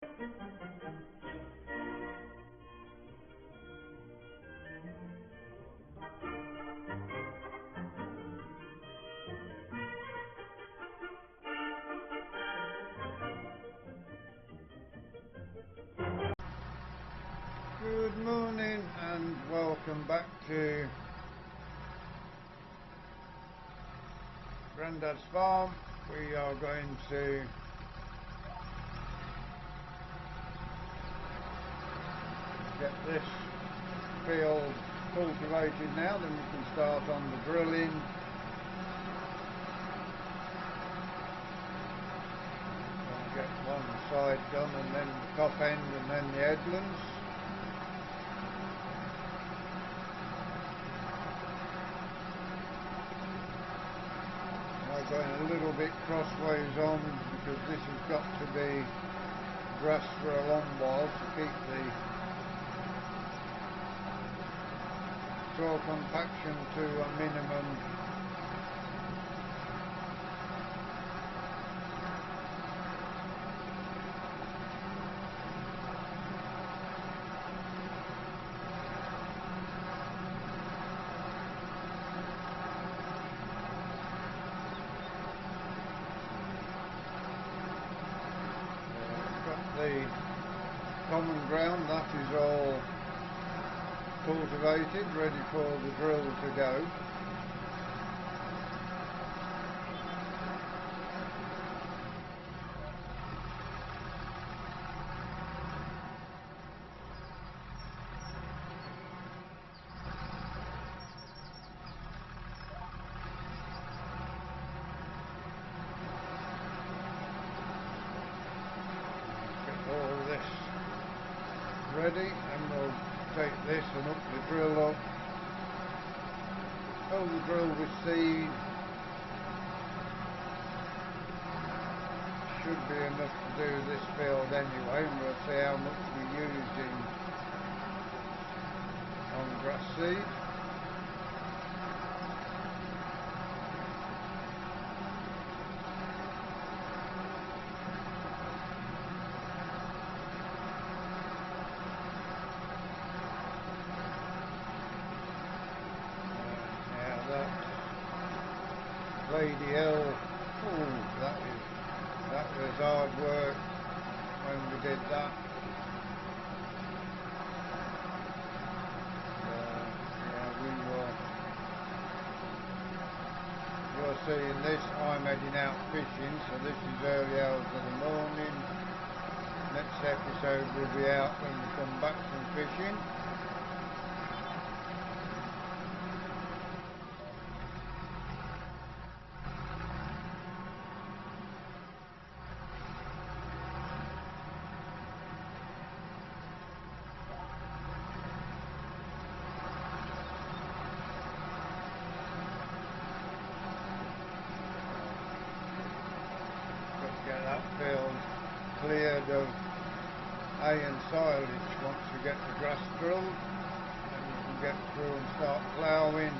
Good morning and welcome back to Grandads farm. We are going to get this field cultivated now, then we can start on the drilling. We'll get one side done and then the top end and then the headlands. Going a little bit crossways on because this has got to be grass for a long while to keep the soil compaction to a minimum. The common ground, that is all cultivated, ready for the drill to go. All this ready, and we'll take this and hook the drill up, fill the drill with seed. Should be enough to do this field anyway, and we'll see how much we're using on grass seed. Lady L, that was hard work when we did that. You're seeing this, I'm heading out fishing, so this is early hours of the morning. Next episode will be out when we come back from fishing. Get that field cleared of hay and silage once we get the grass drilled, then we can get through and start ploughing.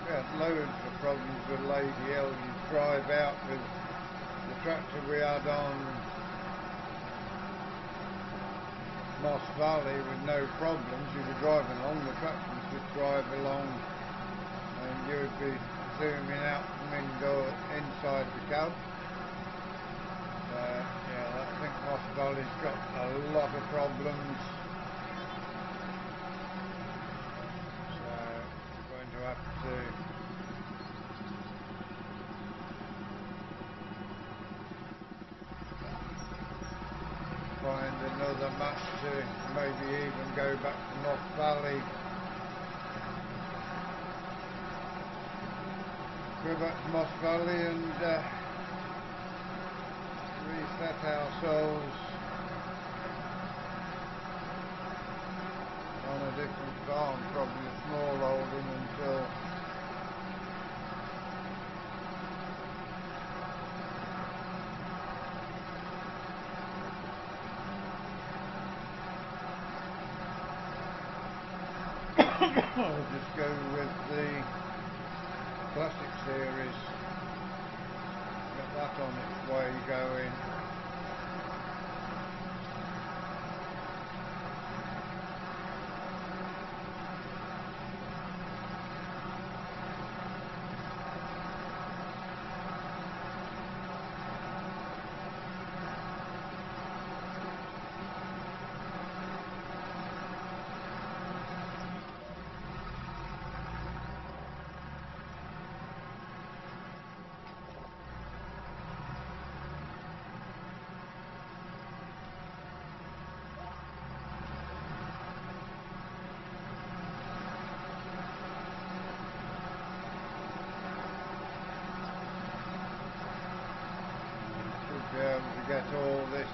We had loads of problems with Lady L. You drive out with the tractor we had on Moss Valley with no problems. You'd be driving along, the tractor would just drive along and you'd be zooming out from inside the cab. Yeah, I think Moss Valley's got a lot of problems. To have to find another map to maybe even go back to Moss Valley. Go back to Moss Valley and reset ourselves on a different farm, probably a small holding, until I'll just go with the Classic series. Get that on its way going. Be able to get all this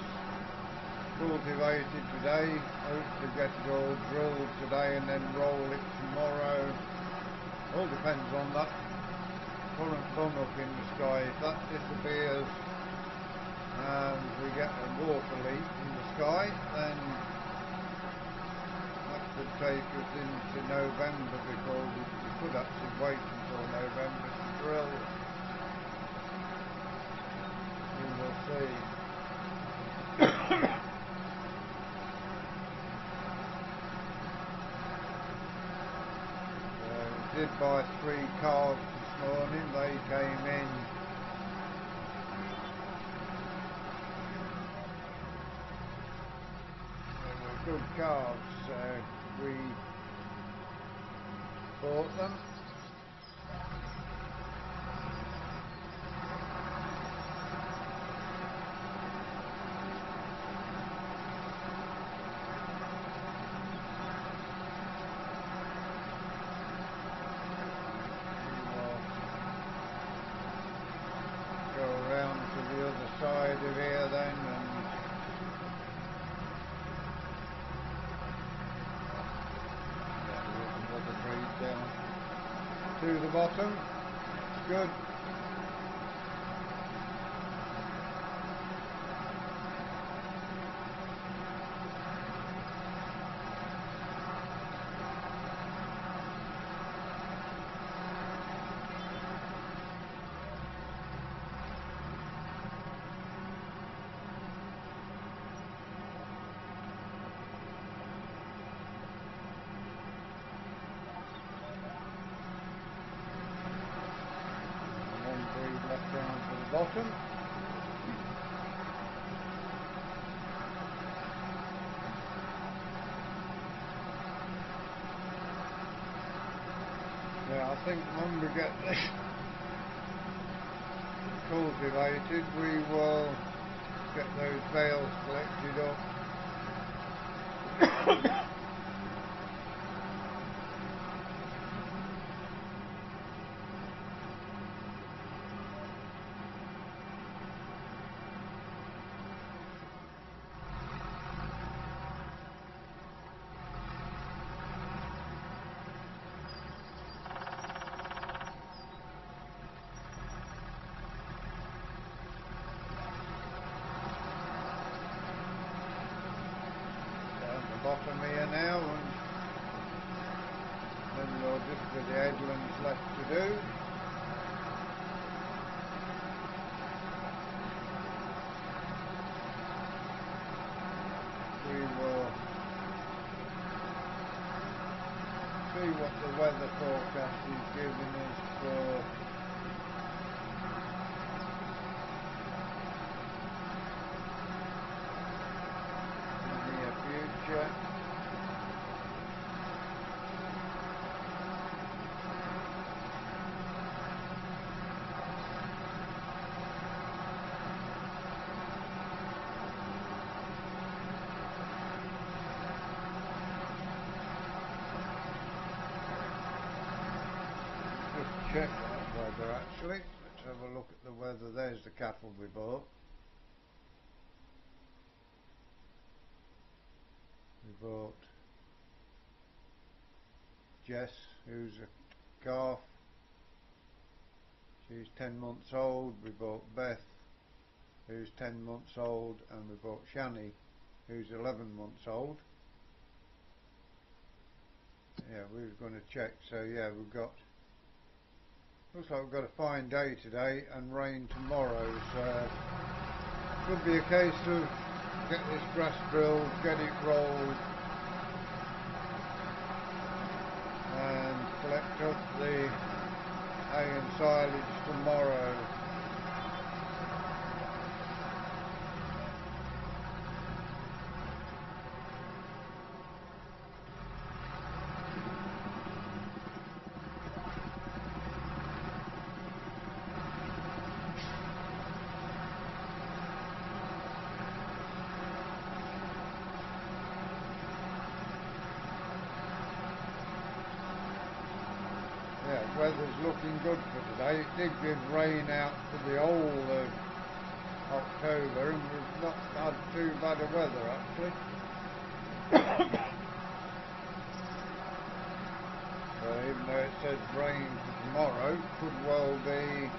cultivated today, hopefully get it all drilled today and then roll it tomorrow. All depends on that current bung up in the sky. If that disappears and we get a water leak in the sky, then that could take us into November before we could actually wait until November to drill. See. We did buy 3 calves this morning. They came in they were good calves, so we bought them. Side of here then, and another breed down to the bottom. It's good. Left down to the bottom. Yeah, I think when we get this cultivated, we will get those bales collected up. Bottom here now, and then we'll just be the headlands left to do. We will see what the weather forecast is giving us for the near future. Check that weather actually. Let's have a look at the weather. There's the cattle we bought. We bought Jess, who's a calf. She's 10 months old. We bought Beth, who's 10 months old, and we bought Shani, who's 11 months old. Yeah, we were going to check. So yeah, we've got. Looks like we've got a fine day today and rain tomorrow. So could be a case of get this grass drilled, get it rolled, and collect up the hay and silage tomorrow. Yeah, weather's looking good for today. It did give rain out for the whole of October, and we've not had too bad a weather actually. So even though it says rain for tomorrow, could well be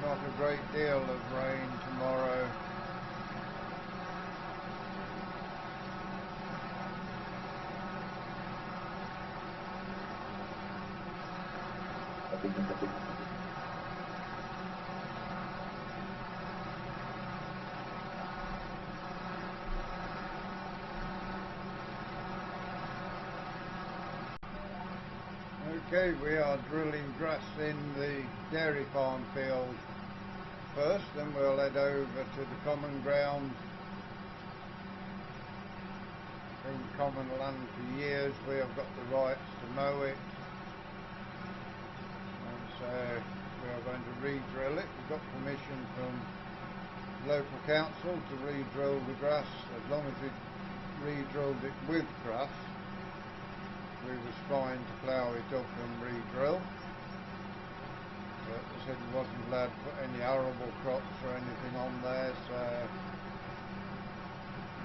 not a great deal of rain tomorrow. Okay, we are drilling grass in the dairy farm field first, then we'll head over to the common ground. In common land for years, we have got the rights to mow it, and so we are going to re-drill it. We've got permission from local council to re-drill the grass. As long as we re-drilled it with grass, we was fine to plough it up and re-drill. But they said we wasn't allowed to put any arable crops or anything on there, so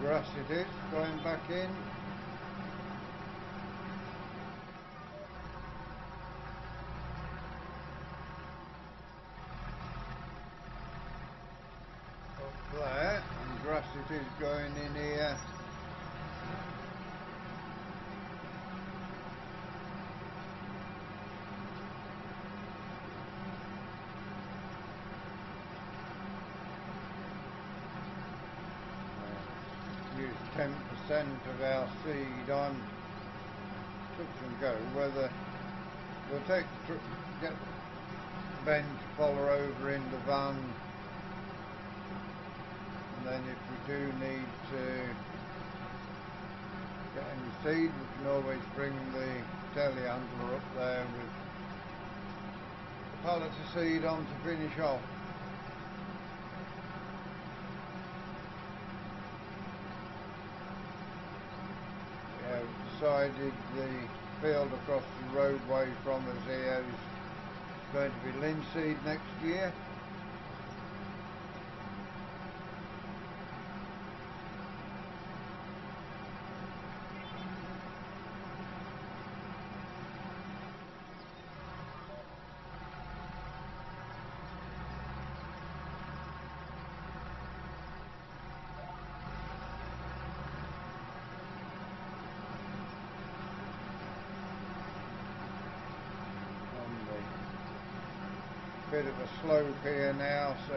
grass it is, going back in. Up there, and grass it is going in here. Use 10% of our seed on touch and go. Whether we'll take the truck, get Ben to follow over in the van, and then if we do need to get any seed, we can always bring the telehandler up there with a pallet of seed on to finish off. Decided the field across the roadway from us here is going to be linseed next year. Bit of a slope here now, so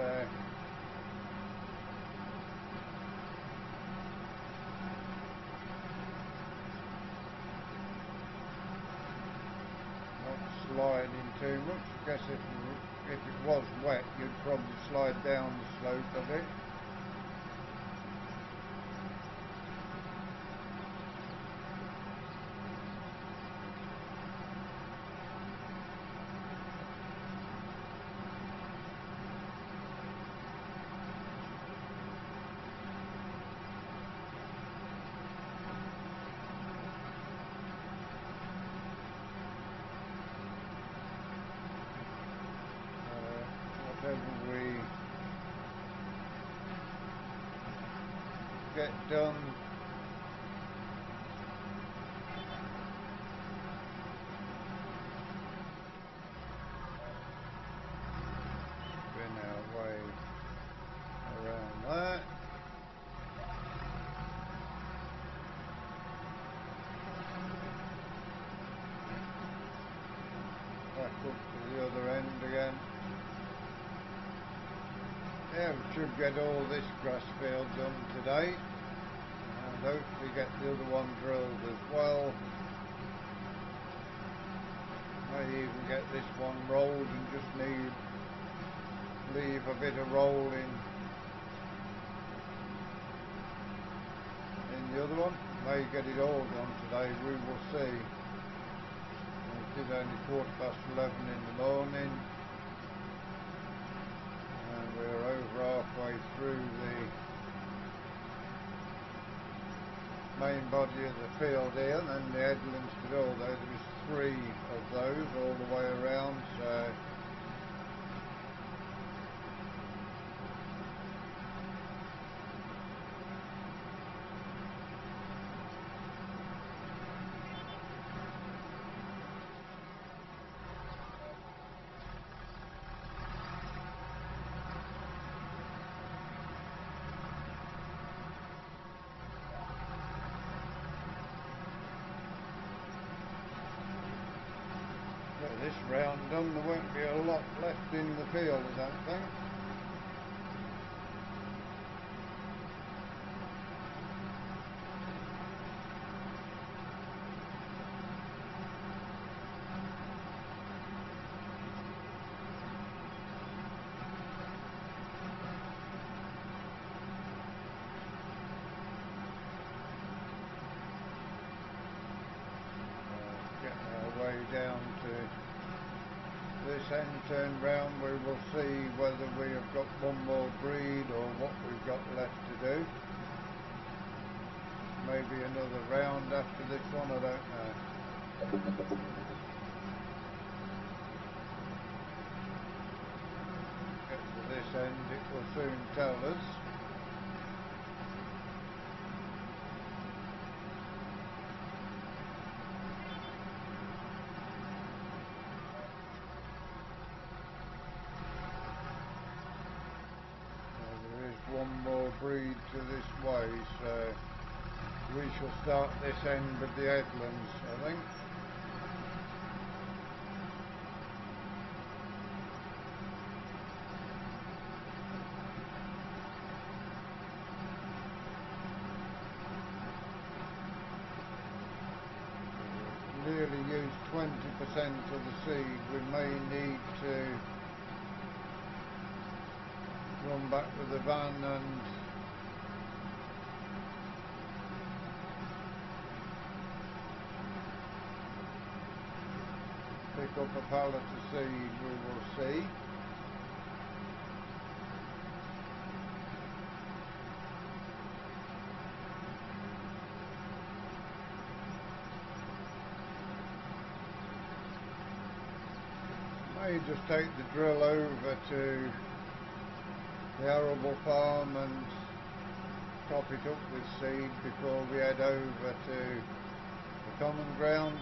not sliding too much. I guess if it was wet, you'd probably slide down the slope a bit. Whatever we get done, spin our way around that. up to the other end again. Yeah, we should get all this grass field done today and hopefully get the other one drilled as well. May even get this one rolled and just leave a bit of rolling in the other one. May get it all done today, we will see. It is only 11:15 in the morning. We're over halfway through the main body of the field here, and then the headlands to go, although there is 3 of those all the way around, so this round done, there won't be a lot left in the field, I don't think. Getting our way down to this end turn round, we will see whether we have got one more breed or what we've got left to do. Maybe another round after this one, I don't know. Get to this end, it will soon tell us. One more breed to this way, so we shall start this end of the headlands, I think. Nearly used 20% of the seed. We may need to run back with the van and pick up a pallet of seed, we will see. May just take the drill over to the arable farm and top it up with seed before we head over to the common ground.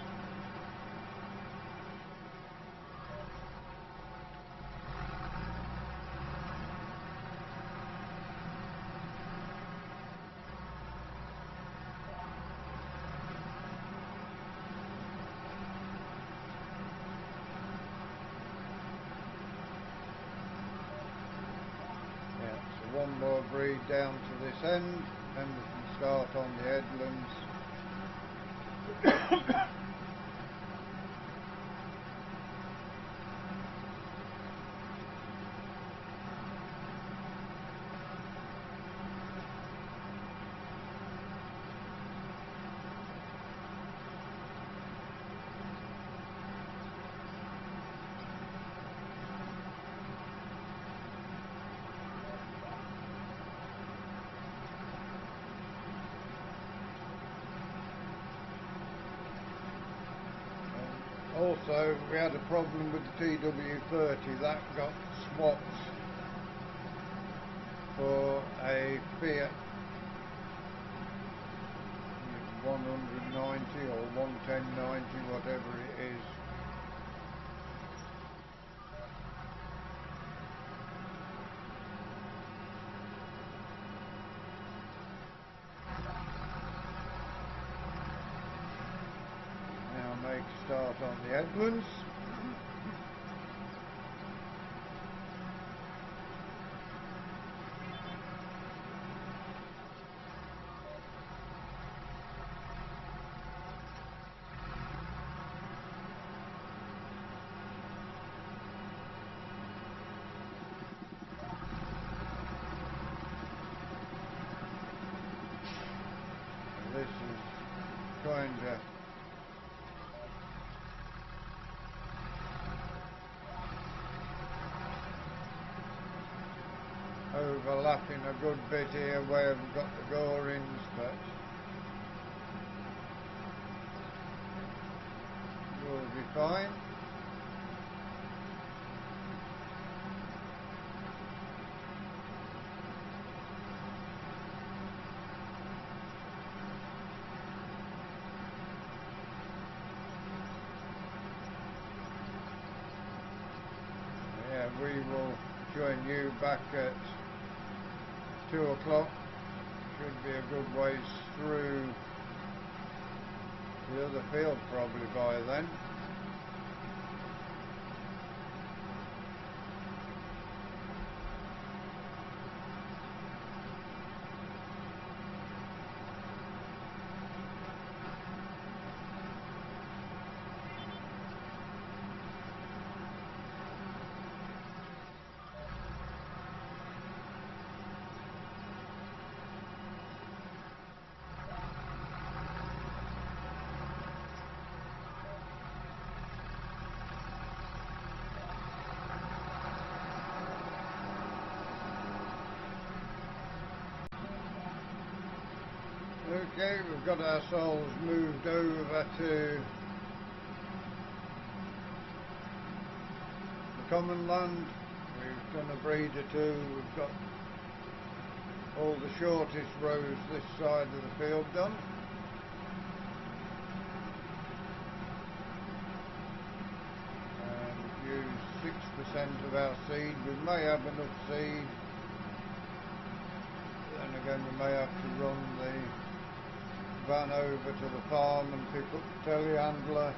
One more breed down to this end, then we can start on the headlands. Also, we had a problem with the TW30, that got swapped for a Fiat 190 or 11090, whatever it is. Make a start on the headlands. trying to overlapping a good bit here where we've got the gorings, but we'll be fine. Yeah, we will join you back at 2 o'clock. Should be a good ways through the other field probably by then. Okay, we've got ourselves moved over to the common land. We've done a breed or two. We've got all the shortest rows this side of the field done. And we've used 6% of our seed. We may have enough seed. Then again, we may have to run the van over to the farm and pick up the telehandler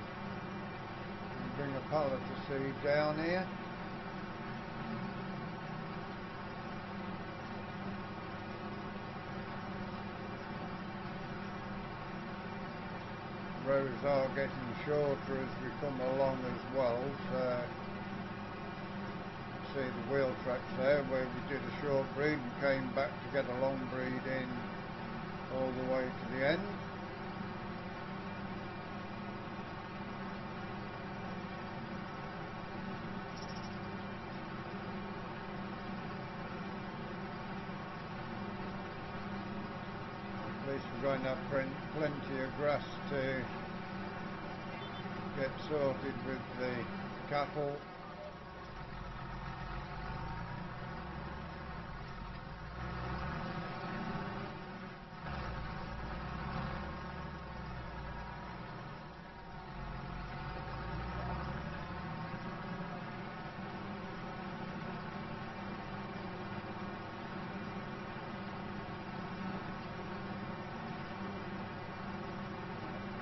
and bring a pallet of seed down here. Rows are getting shorter as we come along as well, so you see the wheel tracks there where we did a short breed and came back to get a long breed in all the way to the end. At least we're going to have plenty of grass to get sorted with the cattle.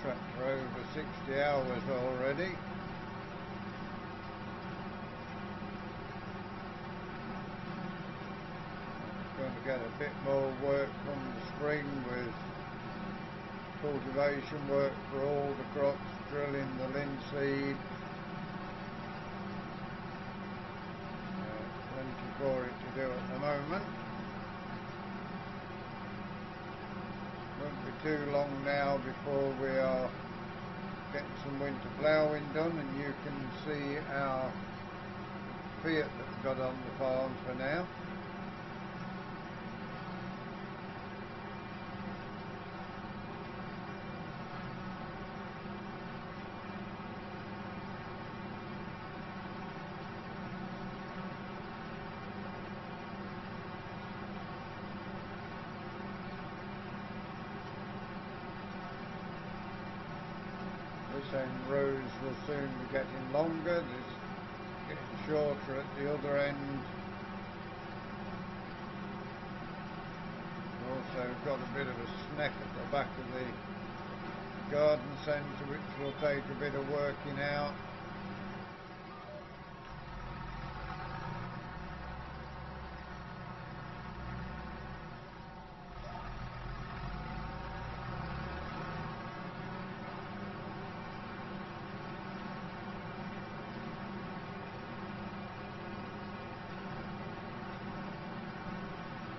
Tractor over 60 hours already. Going to get a bit more work from the spring with cultivation work for all the crops, drilling the linseed. Plenty for it to do at the moment. Won't be too long now before we are getting some winter ploughing done, and you can see our Fiat that we've got on the farm for now. This end rows will soon be getting longer. There's getting shorter at the other end. We've also got a bit of a sneck at the back of the garden centre which will take a bit of working out.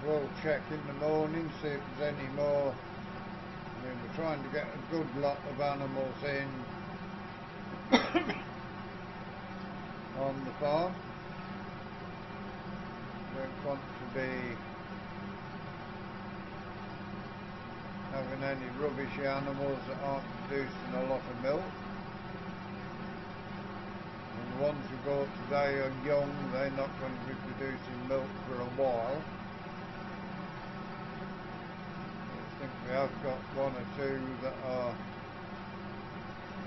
We'll check in the morning, see if there's any more. I mean, we've trying to get a good lot of animals in on the farm. Don't want to be having any rubbishy animals that aren't producing a lot of milk. And the ones we bought today are young, they're not going to be producing milk for a while. I think we have got one or two that are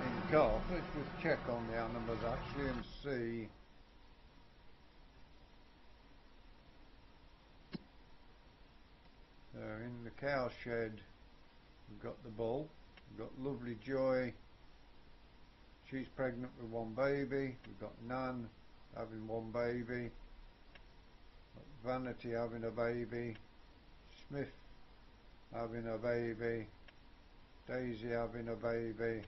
in calf. Let's just check on the animals actually and see. So in the cow shed we've got the bull, we've got Lovely Joy, she's pregnant with one baby, we've got Nan having one baby, Vanity having a baby, Smith having a baby, Daisy having a baby,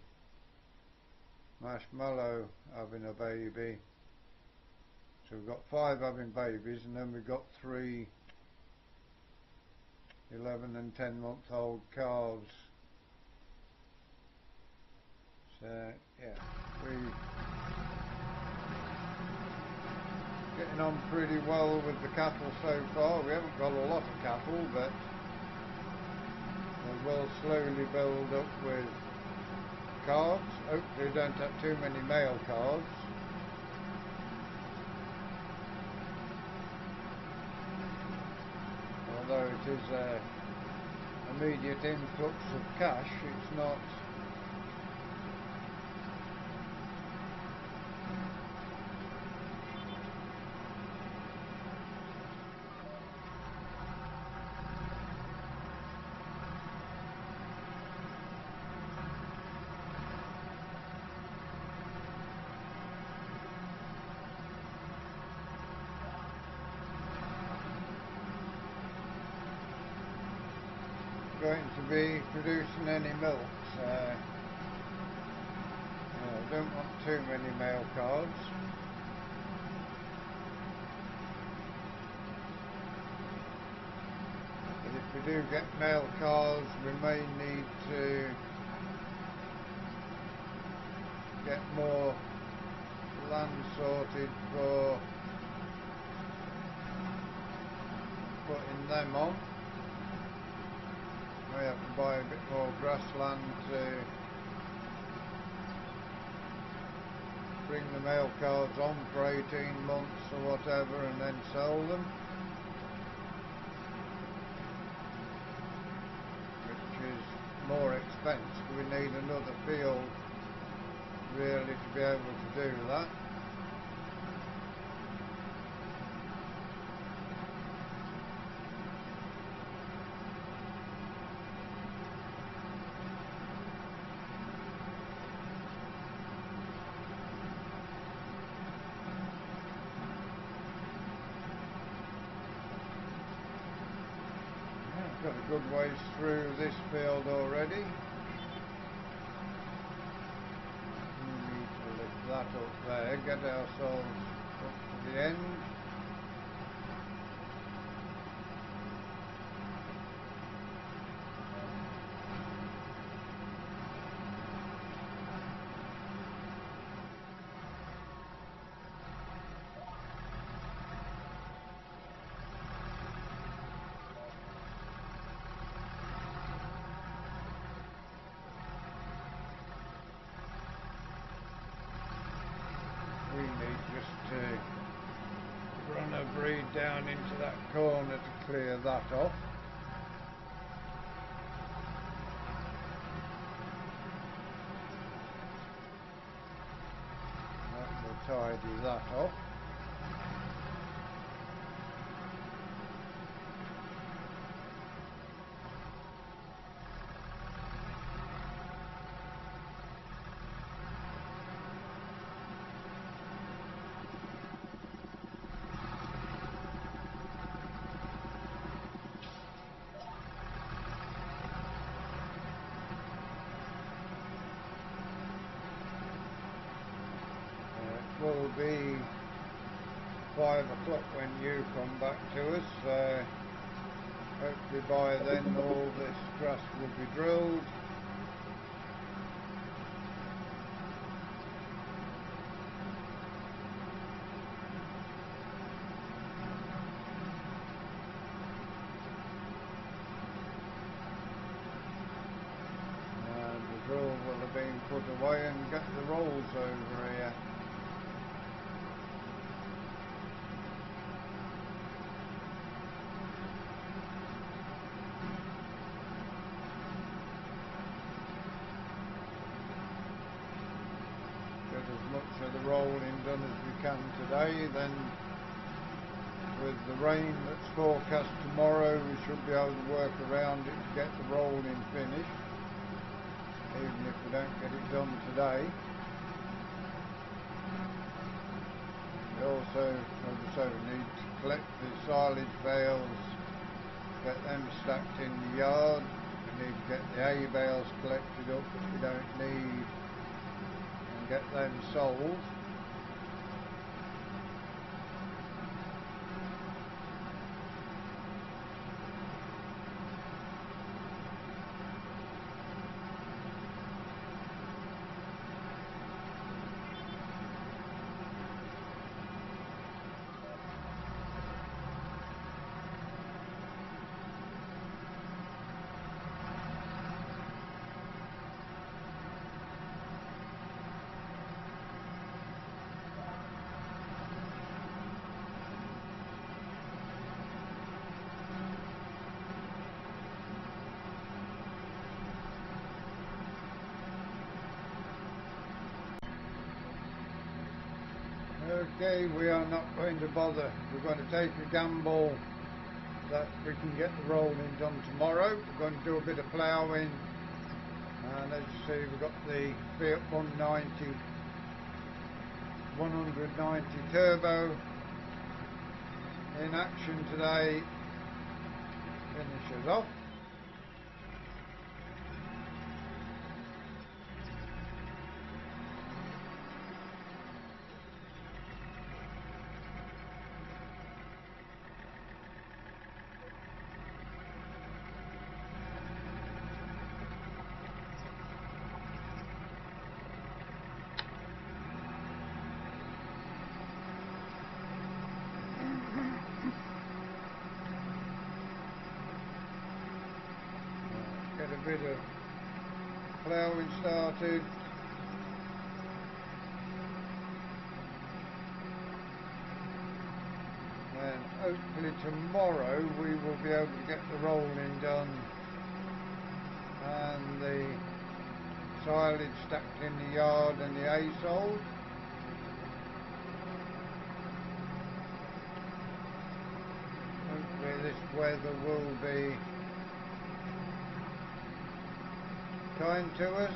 Marshmallow having a baby. So we've got 5 having babies, and then we've got 3 11 and 10-month-old calves. So yeah, we're getting on pretty well with the cattle so far. We haven't got a lot of cattle, but we will slowly build up with calves. Hopefully we don't have too many male calves. Although it is an immediate influx of cash, it's not going to be producing any milk, so I don't want too many male calves. But if we do get male calves, we may need to get more land sorted for putting them on. We have to buy a bit more grassland to bring the male calves on for 18 months or whatever and then sell them, which is more expensive. We need another field really to be able to do that. Got a good ways through this field already. We need to lift that up there, get ourselves up to the end. We need just to run a breed down into that corner to clear that off. That will tidy that off. Will be 5 o'clock when you come back to us. Hopefully by then all this grass will be drilled being put away and get the rolls over here. Get as much of the rolling done as we can today, then with the rain that's forecast tomorrow we should be able to work around it to get the rolling finished, even if we don't get it done today. We also, as I say, we need to collect the silage bales, get them stacked in the yard. We need to get the hay bales collected up that we don't need and get them sold. Okay, we are not going to bother. We're going to take a gamble that we can get the rolling done tomorrow. We're going to do a bit of ploughing, and as you see, we've got the Fiat 190 turbo in action today. Finishes off. Get a bit of ploughing started. And hopefully tomorrow we will be able to get the rolling done and the silage stacked in the yard and the hay sold. Hopefully this weather will be kind to us.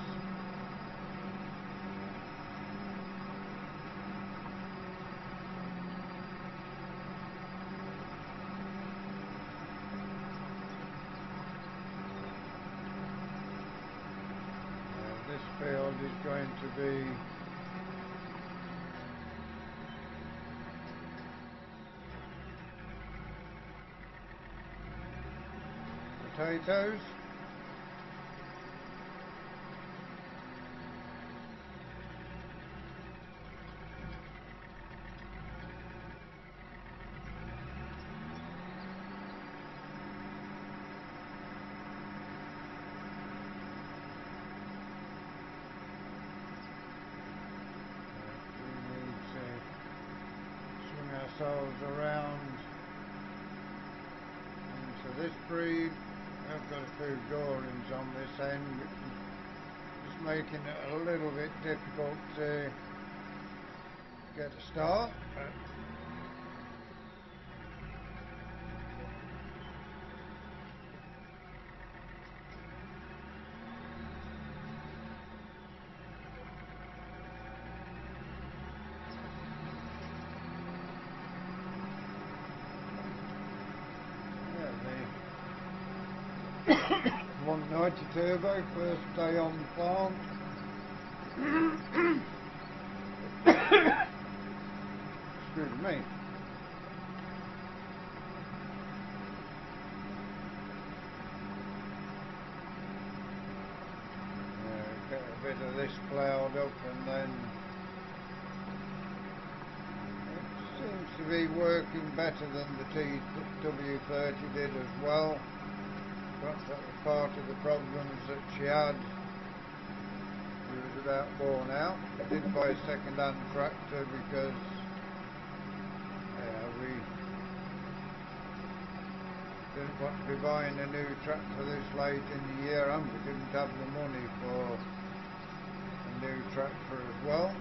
This field is going to be potatoes. Ourselves around into this breed. I've got a few gorings on this end, which is making it a little bit difficult to get a start. The 190 turbo, first day on the farm. Excuse me. Get a bit of this ploughed up, and then it seems to be working better than the TW30 did as well. Perhaps that was part of the problems that she had about worn out. I did buy a second-hand tractor because we didn't want to be buying a new tractor this late in the year, and we didn't have the money for a new tractor as well.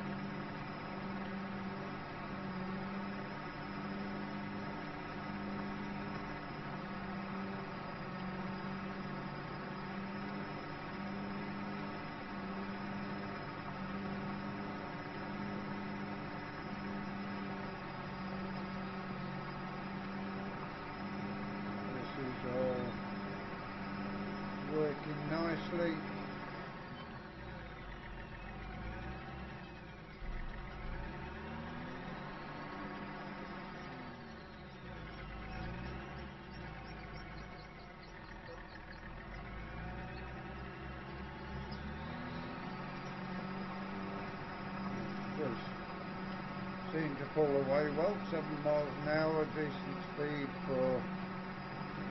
All working nicely. Does seem to pull away well. 7 miles an hour, decent speed for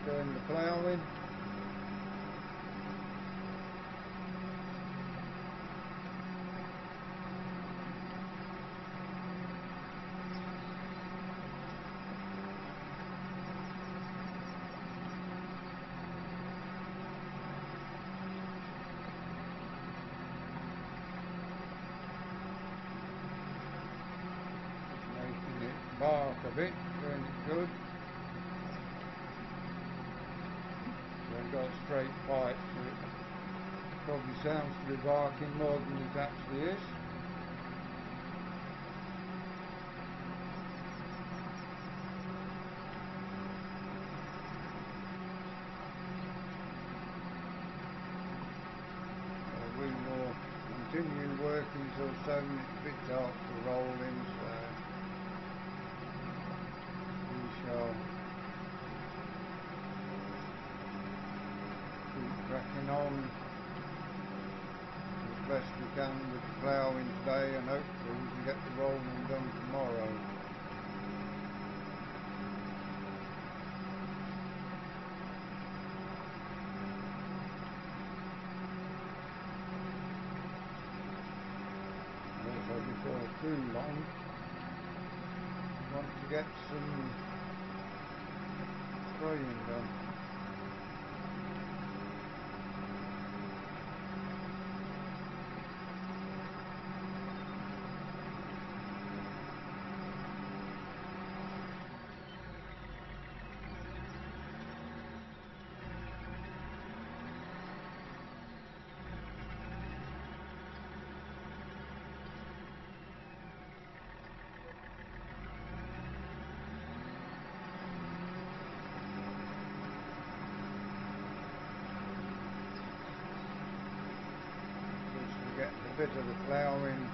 doing the ploughing. Making it bark a bit, doing it good. I've got a straight pipe, so it probably sounds to be barking more than it actually is. We will continue working till 7. It's a bit dark to roll in, so we shall keep cracking on as best we can with the ploughing today, and hopefully we can get the rolling done tomorrow. Also, before too long, I want to get some spraying done. Get a bit of the ploughing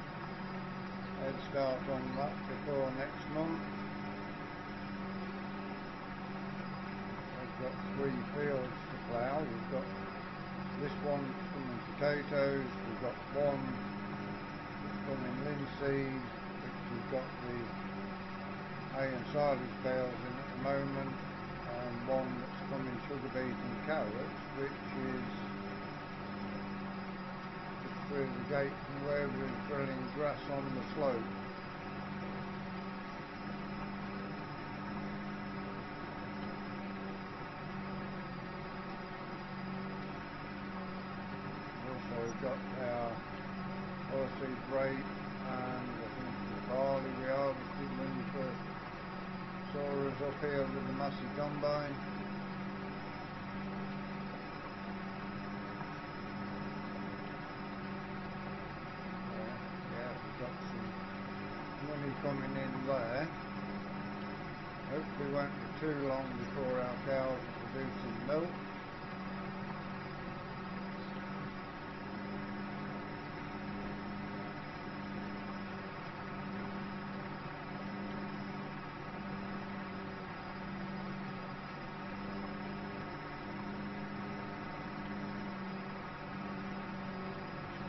head start on that before next month. We've got 3 fields to plough. We've got this one that's coming potatoes, we've got one that's coming linseed, which we've got the hay and silage bales in at the moment, and one that's coming sugar beet and carrots, which is through the gate from where we're drilling grass on the slope. Also we've got our oilseed rape and I think the barley we harvested when we first saw us up here with the Massey combine. Got some money coming in there. Hopefully it won't be too long before our cows are producing milk.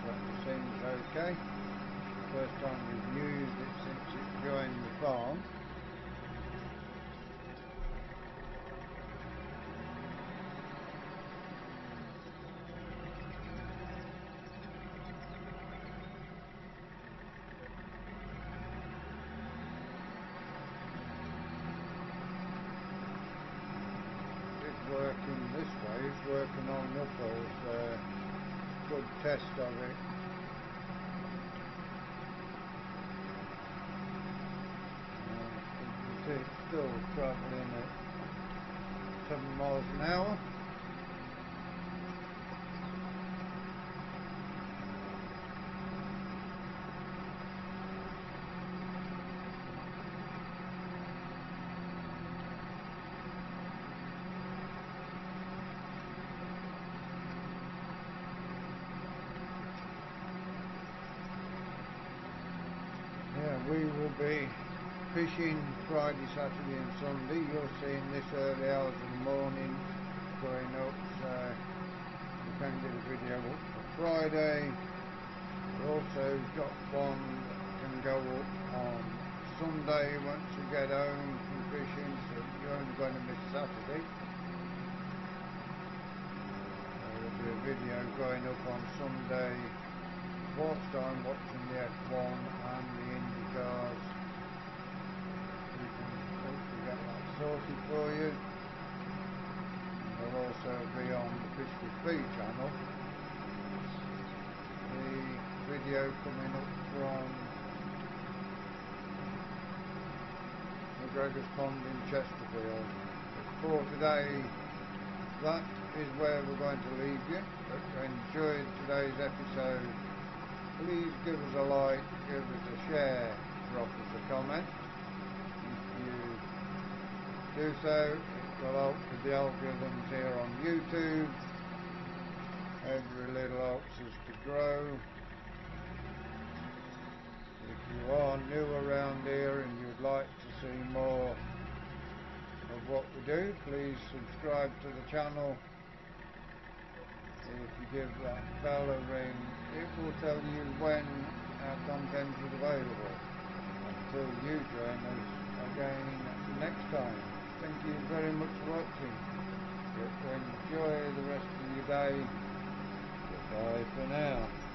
That seems okay. First time we've used it since it joined the farm. working this way, it's working on uphills. Good test of it. You can see it's still travelling at 7 miles an hour. Yeah, we will be fishing Friday, Saturday and Sunday. You're seeing this early hours of the morning going up, so we can get a video up for Friday. We also got one that can go up on Sunday once you get home from fishing, so you're only going to miss Saturday. There'll be a video going up on Sunday whilst I'm watching the F1 and the Indy cars. We can hopefully get that sorted for you. And there'll also be on the Fish with Fee channel the video coming up from McGregor's Pond in Chesterfield. But for today, that is where we're going to leave you. If you enjoyed today's episode, please give us a like, give us a share, drop us a comment. If you do so, it will help with the algorithms here on YouTube. Every little helps us to grow. If you are new around here and you'd like to see more of what we do, please subscribe to the channel. If you give that bell a ring, it will tell you when our content is available. Until you join us again next time. Thank you very much for watching. Enjoy the rest of your day. Goodbye for now.